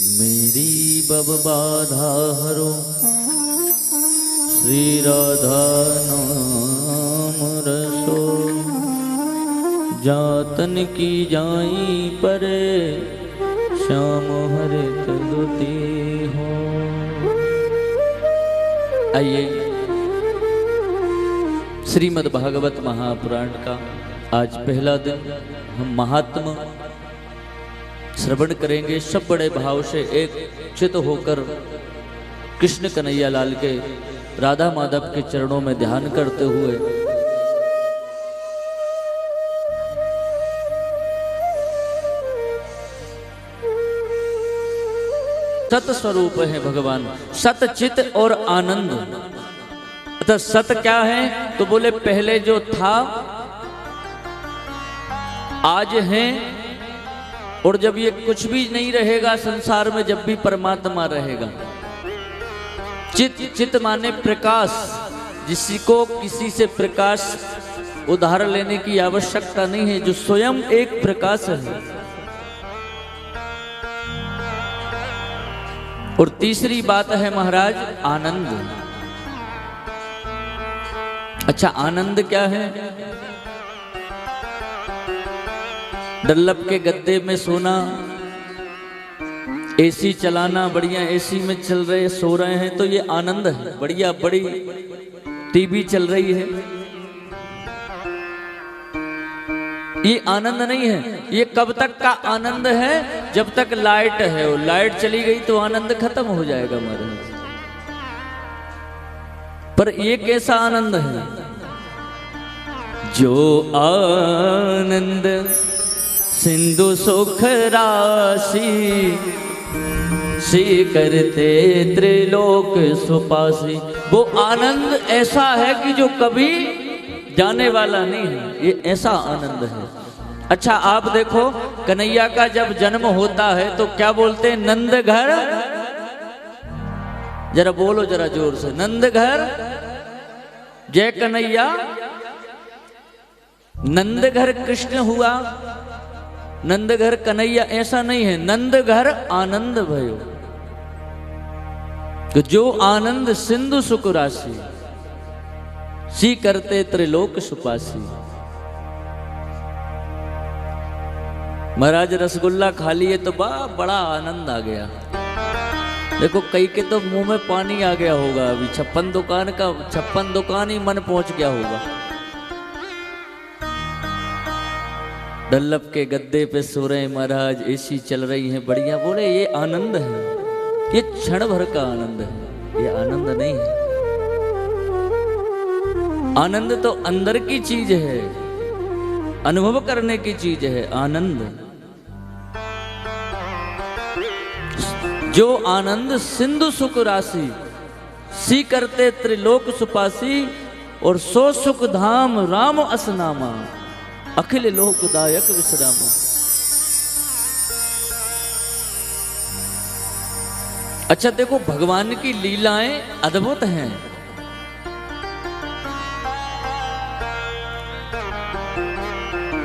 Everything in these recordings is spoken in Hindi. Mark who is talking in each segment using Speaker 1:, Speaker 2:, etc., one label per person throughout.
Speaker 1: मेरी बब बाधा हरो श्री राधा नाम रसो, जातन की जाई परे श्याम हरे तलुती हो। आइए श्रीमद् भागवत महापुराण का आज पहला दिन हम महात्मा श्रवण करेंगे। सब बड़े भाव से एक चित होकर कृष्ण कन्हैया लाल के राधा माधव के चरणों में ध्यान करते हुए सत स्वरूप है भगवान, सत चित और आनंद। अतः सत क्या है तो बोले पहले जो था आज है, और जब ये कुछ भी नहीं रहेगा संसार में, जब भी परमात्मा रहेगा। चित, चित माने प्रकाश, जिसी को किसी से प्रकाश उधार लेने की आवश्यकता नहीं है, जो स्वयं एक प्रकाश है। और तीसरी बात है महाराज आनंद। अच्छा, आनंद क्या है? डल्लभ के गद्दे में सोना, एसी चलाना, बढ़िया एसी में चल रहे सो रहे हैं तो ये आनंद है। बढ़िया बड़ी टीवी चल रही है, ये आनंद नहीं है। ये कब तक का आनंद है? जब तक लाइट है। वो लाइट चली गई तो आनंद खत्म हो जाएगा महाराज। पर ये कैसा आनंद है? जो आनंद सिंधु सुख राशि, सी करते त्रिलोक सुपासी। वो आनंद ऐसा है कि जो कभी जाने वाला नहीं है। ये ऐसा आनंद है। अच्छा, आप देखो कन्हैया का जब जन्म होता है तो क्या बोलते हैं? नंद घर। जरा बोलो जरा जोर से, नंद घर जय कन्हैया। नंद घर कृष्ण हुआ, नंद घर कन्हैया ऐसा नहीं है। नंद घर आनंद भयो, तो जो आनंद सिंधु सुख राशि, सी करते त्रिलोक सुपासी। महाराज रसगुल्ला खा लिए तो बड़ा आनंद आ गया। देखो कई के तो मुंह में पानी आ गया होगा। अभी 56 दुकान ही मन पहुंच गया होगा। डल्लभ के गद्दे पे सो रहे महाराज, एसी चल रही है बढ़िया। बोले ये आनंद है, ये क्षण भर का आनंद है, ये आनंद नहीं है। आनंद तो अंदर की चीज है, अनुभव करने की चीज है आनंद। जो आनंद सिंधु सुख राशि, सी करते त्रिलोक सुपासी। और सो सुख धाम राम असनामा, अखिल लोकदायक विश्रामा। अच्छा देखो, भगवान की लीलाएं अद्भुत हैं।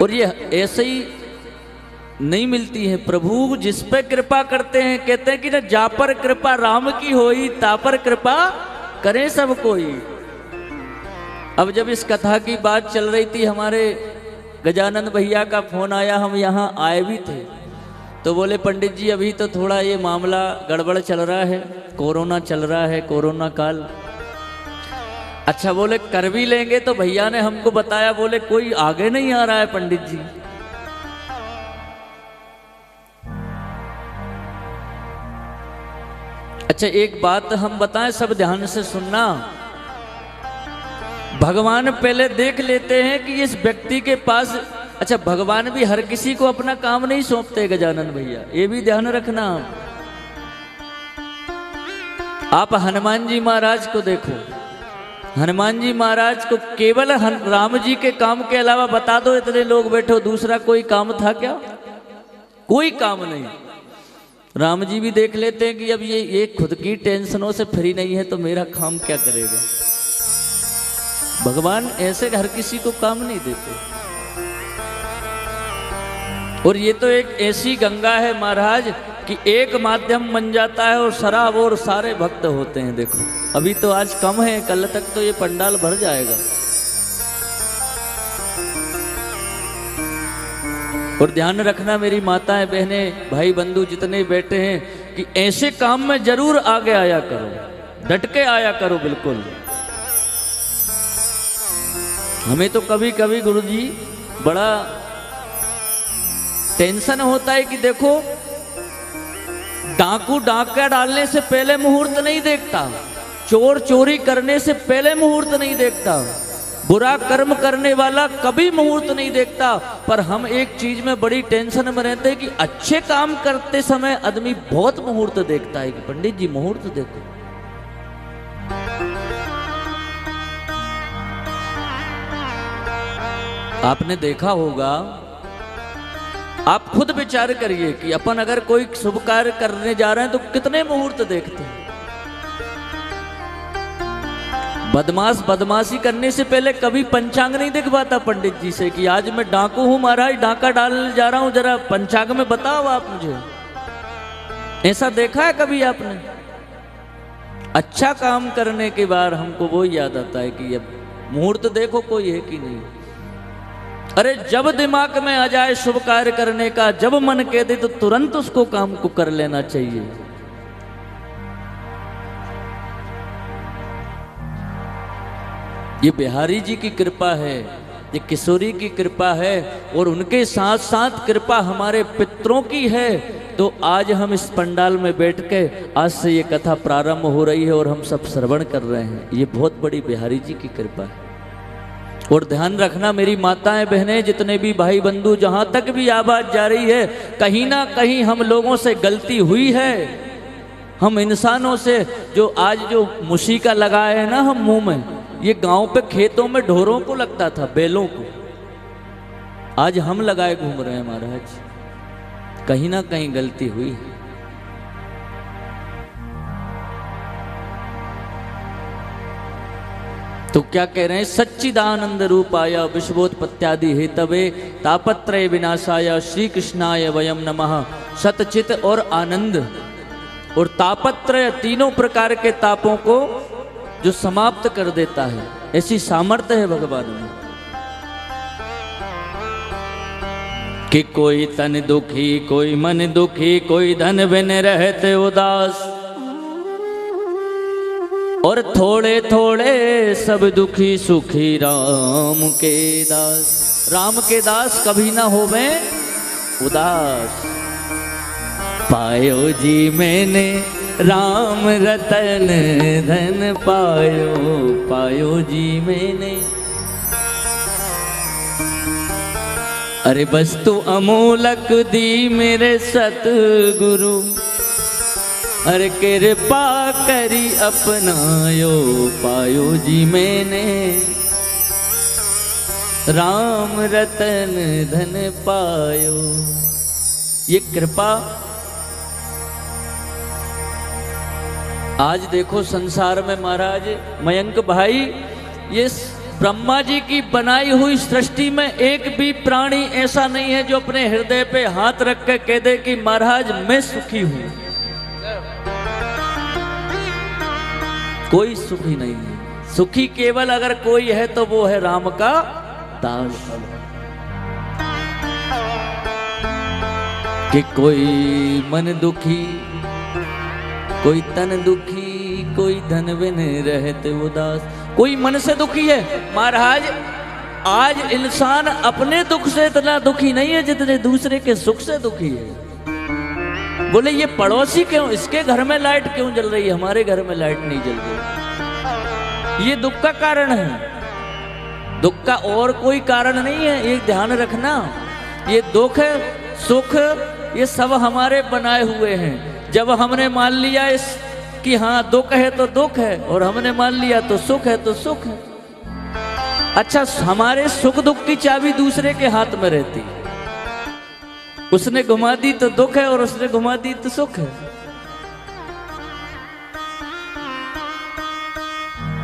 Speaker 1: और ये ऐसे ही नहीं मिलती है। प्रभु जिस पे कृपा करते हैं, कहते हैं कि ना जा पर कृपा राम की होई, ता पर कृपा करे सब कोई। अब जब इस कथा की बात चल रही थी, हमारे गजानंद भैया का फोन आया। हम यहाँ आए भी थे तो बोले पंडित जी अभी तो थोड़ा ये मामला गड़बड़ चल रहा है, कोरोना चल रहा है, कोरोना काल। अच्छा बोले कर भी लेंगे तो भैया ने हमको बताया, बोले कोई आगे नहीं आ रहा है पंडित जी। अच्छा एक बात हम बताएं, सब ध्यान से सुनना। भगवान पहले देख लेते हैं कि इस व्यक्ति के पास। अच्छा, भगवान भी हर किसी को अपना काम नहीं सौंपते गजानन भैया, ये भी ध्यान रखना। आप हनुमान जी महाराज को देखो। हनुमान जी महाराज को केवल राम जी के काम के अलावा बता दो, इतने लोग बैठो, दूसरा कोई काम था क्या? कोई काम नहीं। राम जी भी देख लेते हैं कि अब ये खुद की टेंशनों से फ्री नहीं है तो मेरा काम क्या करेगा। भगवान ऐसे हर किसी को काम नहीं देते। और ये तो एक ऐसी गंगा है महाराज कि एक माध्यम बन जाता है और शराब और सारे भक्त होते हैं। देखो अभी तो आज कम है, कल तक तो ये पंडाल भर जाएगा। और ध्यान रखना मेरी माताएं, बहनें, भाई बंधु जितने बैठे हैं कि ऐसे काम में जरूर आगे आया करो, डट के आया करो बिल्कुल। हमें तो कभी कभी गुरुजी बड़ा टेंशन होता है कि देखो डाकू डाका डालने से पहले मुहूर्त नहीं देखता, चोर चोरी करने से पहले मुहूर्त नहीं देखता, बुरा कर्म करने वाला कभी मुहूर्त नहीं देखता। पर हम एक चीज में बड़ी टेंशन में रहते हैं कि अच्छे काम करते समय आदमी बहुत मुहूर्त देखता है कि पंडित जी मुहूर्त देखो। आपने देखा होगा, आप खुद विचार करिए कि अपन अगर कोई शुभ कार्य करने जा रहे हैं तो कितने मुहूर्त देखते हैं। बदमाश बदमाशी करने से पहले कभी पंचांग नहीं दिखवाता पंडित जी से कि आज मैं डाकू हूं महाराज, डाका डालने जा रहा हूं, जरा पंचांग में बताओ आप मुझे। ऐसा देखा है कभी आपने? अच्छा काम करने के बाद हमको वो याद आता है कि अब मुहूर्त देखो कोई है कि नहीं। अरे जब दिमाग में आ जाए शुभ कार्य करने का, जब मन कह दे तो तुरंत उसको काम को कर लेना चाहिए। ये बिहारी जी की कृपा है, ये किशोरी की कृपा है, और उनके साथ साथ कृपा हमारे पितरों की है। तो आज हम इस पंडाल में बैठ के आज से ये कथा प्रारंभ हो रही है और हम सब श्रवण कर रहे हैं। ये बहुत बड़ी बिहारी जी की कृपा है। और ध्यान रखना मेरी माताएं बहनें, जितने भी भाई बंधु, जहां तक भी आवाज जा रही है, कहीं ना कहीं हम लोगों से गलती हुई है। हम इंसानों से जो आज जो मुसीका लगाए है ना हम मुंह में, ये गांव पे खेतों में ढोरों को लगता था, बैलों को, आज हम लगाए घूम रहे हैं महाराज। कहीं ना कहीं गलती हुई है। तो क्या कह रहे हैं? सच्चिदानंद रूपाय विश्वोत्पत्त्यादि हेतवे तापत्रय विनाशाय श्री कृष्णाय वयम नमः। सतचित और आनंद और तापत्रय, तीनों प्रकार के तापों को जो समाप्त कर देता है, ऐसी सामर्थ्य है भगवान में कि कोई तन दुखी, कोई मन दुखी, कोई धन बिन रहते उदास, और थोड़े थोड़े सब दुखी सुखी राम के दास। राम के दास कभी ना होवे उदास। पायो जी मैंने राम रतन धन पायो, पायो जी मैंने। अरे वस्तु अमूलक दी मेरे सतगुरु, अरे कृपा करी अपनायो, पायो जी मैंने राम रतन धन पायो। ये कृपा आज देखो संसार में महाराज मयंक भाई, ये ब्रह्मा जी की बनाई हुई सृष्टि में एक भी प्राणी ऐसा नहीं है जो अपने हृदय पे हाथ रख के कह दे कि महाराज मैं सुखी हूं। कोई सुखी नहीं है। सुखी केवल अगर कोई है तो वो है राम का दास। कि कोई मन दुखी, कोई तन दुखी, कोई धन बिन रहते उदास। कोई मन से दुखी है महाराज। आज इंसान अपने दुख से इतना दुखी नहीं है जितने दूसरे के सुख से दुखी है। बोले ये पड़ोसी क्यों, इसके घर में लाइट क्यों जल रही है, हमारे घर में लाइट नहीं जल रही। ये दुख का कारण है, दुख का और कोई कारण नहीं है। ये ध्यान रखना, ये दुख सुख ये सब हमारे बनाए हुए हैं। जब हमने मान लिया इस कि हाँ दुख है तो दुख है, और हमने मान लिया तो सुख है तो सुख है। अच्छा, हमारे सुख दुख की चाबी दूसरे के हाथ में रहती है। उसने घुमा दी तो दुख है और उसने घुमा दी तो सुख है।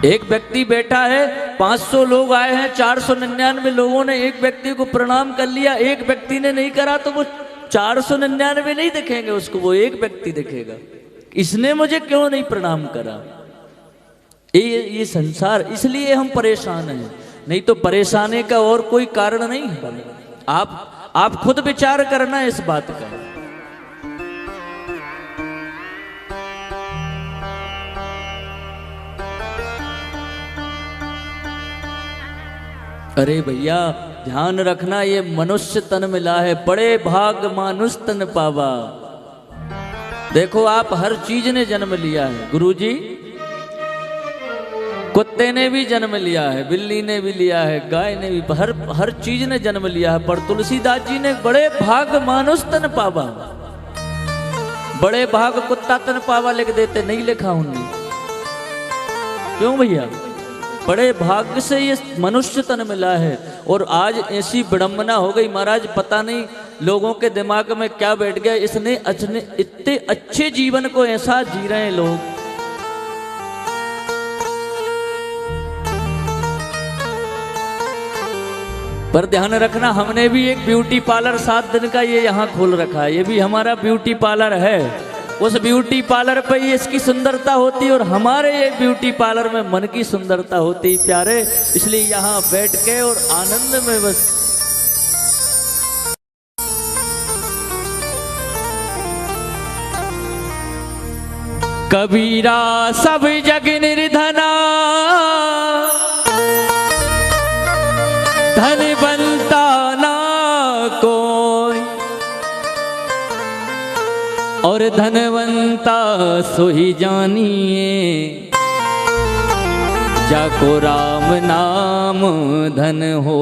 Speaker 1: एक व्यक्ति बैठा है, 500 लोग आए हैं, 499 लोगों ने एक व्यक्ति को प्रणाम कर लिया, एक व्यक्ति ने नहीं करा तो वो 499 नहीं दिखेंगे उसको, वो एक व्यक्ति दिखेगा, इसने मुझे क्यों नहीं प्रणाम करा। ये संसार, इसलिए हम परेशान हैं, नहीं तो परेशानी का और कोई कारण नहीं है। आप खुद विचार करना इस बात का। अरे भैया ध्यान रखना, ये मनुष्य तन मिला है, बड़े भाग मानुष तन पावा। देखो आप हर चीज ने जन्म लिया है, गुरुजी कुत्ते ने भी जन्म लिया है, बिल्ली ने भी लिया है, गाय ने भी, हर चीज ने जन्म लिया है। पर तुलसीदास जी ने बड़े भाग मानुष तन पावा, बड़े भाग कुत्ता तन पावा लिख देते, नहीं लिखा उन्होंने। क्यों भैया? बड़े भाग्य से ये मनुष्य तन मिला है। और आज ऐसी विडंबना हो गई महाराज, पता नहीं लोगों के दिमाग में क्या बैठ गया, इसने इतने अच्छे जीवन को ऐसा जी रहे हैं लोग। पर ध्यान रखना, हमने भी एक ब्यूटी पार्लर 7 दिन का ये यहाँ खोल रखा है, ये भी हमारा ब्यूटी पार्लर है। उस ब्यूटी पार्लर पे ही इसकी सुंदरता होती है और हमारे ये ब्यूटी पार्लर में मन की सुंदरता होती है प्यारे। इसलिए यहाँ बैठ के और आनंद में बस कबीरा सब जग निर्धना, धन बनता ना कोई, और धनवंता सोही जानिए, जाको राम नाम धन हो।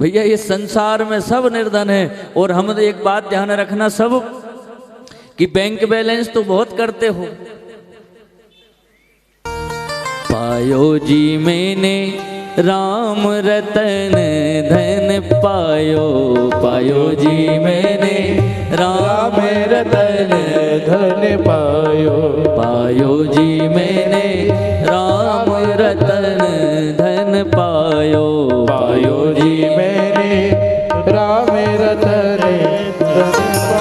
Speaker 1: भैया ये संसार में सब निर्धन है। और हम एक बात ध्यान रखना सब, कि बैंक बैलेंस तो बहुत करते हो, पायो जी मैंने राम रतन धन पायो, पायो जी मैंने राम रतन धन पायो, पायो जी मैंने राम रतन धन पायो,
Speaker 2: पायो जी मैंने राम रतन धन पायो।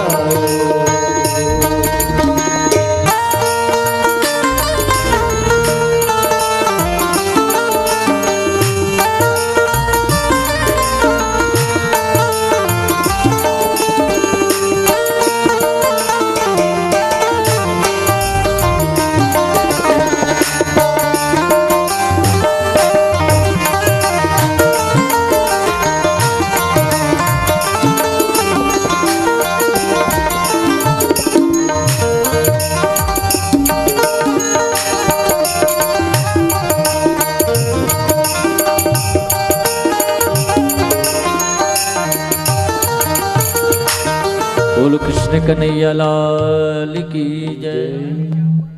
Speaker 1: बोलो कृष्ण कन्हैया लाल की जय।